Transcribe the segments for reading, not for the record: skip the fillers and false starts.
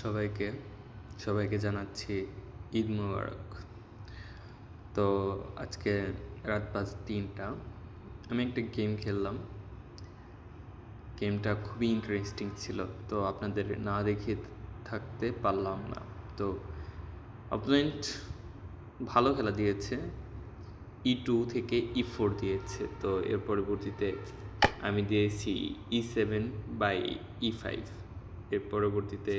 সবাইকে সবাইকে জানাচ্ছি ঈদ মোবারক। তো আজকে রাত 3:05 আমি একটা গেম খেললাম। গেমটা খুবই ইন্টারেস্টিং ছিল, তো আপনাদের না দেখিয়ে থাকতে পারলাম না। তো অপোনেন্ট ভালো খেলা দিয়েছে, E2 থেকে E4 দিয়েছে। তো এর পরবর্তীতে আমি দিয়েছি E7 বাই E5। এর পরবর্তীতে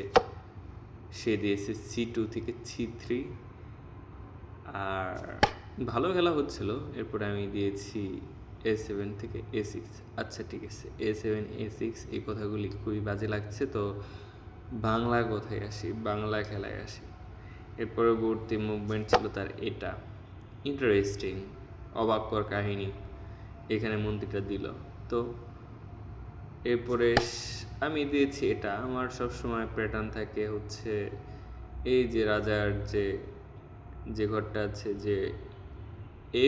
সে দিয়েছে C2 থেকে C3, আর ভালো খেলা হচ্ছিল। এরপরে আমি দিয়েছি A7 থেকে A6। আচ্ছা ঠিক আছে, A7 A6 এই কথাগুলি খুবই বাজে লাগছে, তো বাংলা কথায় আসি, বাংলা খেলায় আসি। এর পরবর্তী মুভমেন্ট ছিল তার এটা, ইন্টারেস্টিং, অবাককর কাহিনী। এখানে মন্ত্রীটা দিল। তো এরপরে আমি দিয়েছি এটা। আমার সবসময় প্যাটার্ন থাকে হচ্ছে এই যে রাজার যে ঘরটা আছে, যে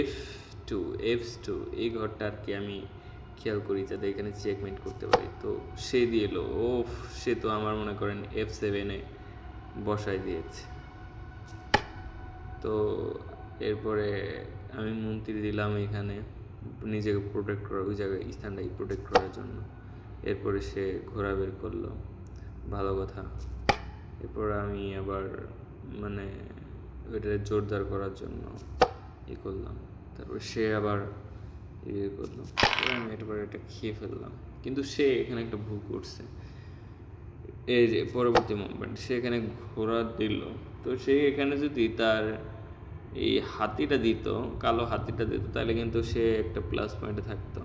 F2 এই ঘরটা আর কি আমি খেয়াল করি যাতে এখানে চেকমেট করতে পারি। তো সে দিয়ে এলো, সে তো আমার মনে করেন F7 বসায় দিয়েছে। তো এরপরে আমি মন্ত্রী দিলাম এখানে নিজেকে প্রোটেক্ট করার, ওই জায়গায় স্থানটাকে প্রোটেক্ট করার জন্য। এরপরে সে ঘোরা বের করলো, ভালো কথা। এরপর আমি আবার মানে ওইটা জোরদার করার জন্য করলাম। তারপর সে আবার করলো, আমি এটা খেয়ে ফেললাম। কিন্তু সে এখানে একটা ভুল করছে। এই যে পরবর্তী মুভমেন্ট, সে এখানে ঘোড়া দিল। তো সে এখানে যদি তার এই হাতিটা দিত, কালো হাতিটা দিত, তাহলে কিন্তু সে একটা প্লাস পয়েন্টে থাকতো।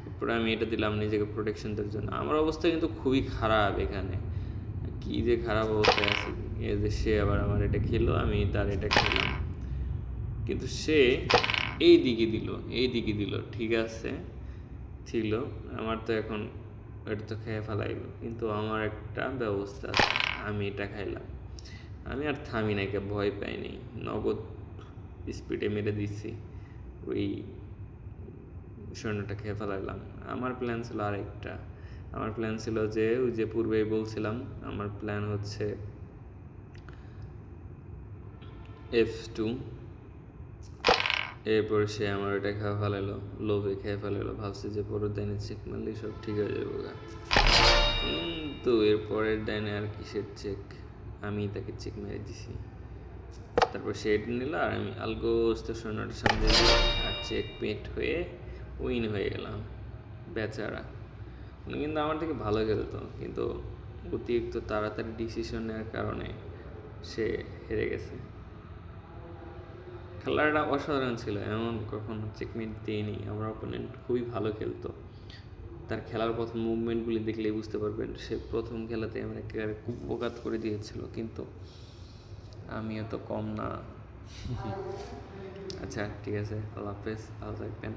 এরপরে আমি এটা দিলাম নিজেকে প্রোটেকশন দেওয়ার জন্য। আমার অবস্থা কিন্তু খুবই খারাপ এখানে, কি যে খারাপ অবস্থায় আছি। এই যে সে আবার আমার এটা খেলো, আমি তার এটা খেলাম, কিন্তু সে এই দিকে দিল। ঠিক আছে ছিল, আমার তো এখন এটা তো খেয়ে ফেলাইল, কিন্তু আমার একটা ব্যবস্থা আছে, আমি এটা খাইলাম। আমি আর থামি নাকি, ভয় পাইনি, নগদ স্পিডে মেরে দিচ্ছি, ওই সৈন্যটা খেয়ে ফেলাইলাম। আমার প্ল্যান ছিল আরেকটা। আমার প্ল্যান ছিল যে ওই যে পূর্বেই বলছিলাম, আমার প্ল্যান হচ্ছে F2। এরপর সে আমার এটা খেয়ে ফেলাইলো, লোভে খেয়ে ফেলাইলো, ভাবছে যে পরের ডাইনে চেক মারলেই সব ঠিক হয়ে যাবো গা। কিন্তু এর পরের ডাইনে আর কিসের চেক, আমি তাকে চেক মেরে দিছি। তারপর সে এটা নিল, আর আমি আলগোস্ত সৈন্যটার সামনে আর চেক পেট হয়ে উইন হয়ে গেলাম। বেচারা, উনি কিন্তু আমার থেকে ভালো খেলতো, কিন্তু অতিরিক্ত তাড়াতাড়ি ডিসিশন নেওয়ার কারণে সে হেরে গেছে। খেলাটা অসাধারণ ছিল, এমন কখনো চেকমেট দিইনি। আমার অপোনেন্ট খুবই ভালো খেলতো। তার খেলার প্রথম মুভমেন্টগুলি দেখলেই বুঝতে পারবেন, সে প্রথম খেলাতে আমার একেবারে কুপঘাত করে দিয়েছিল, কিন্তু আমিও তো কম না। আচ্ছা ঠিক আছে, আল্লাহ হাফেজ, ভালো থাকবেন।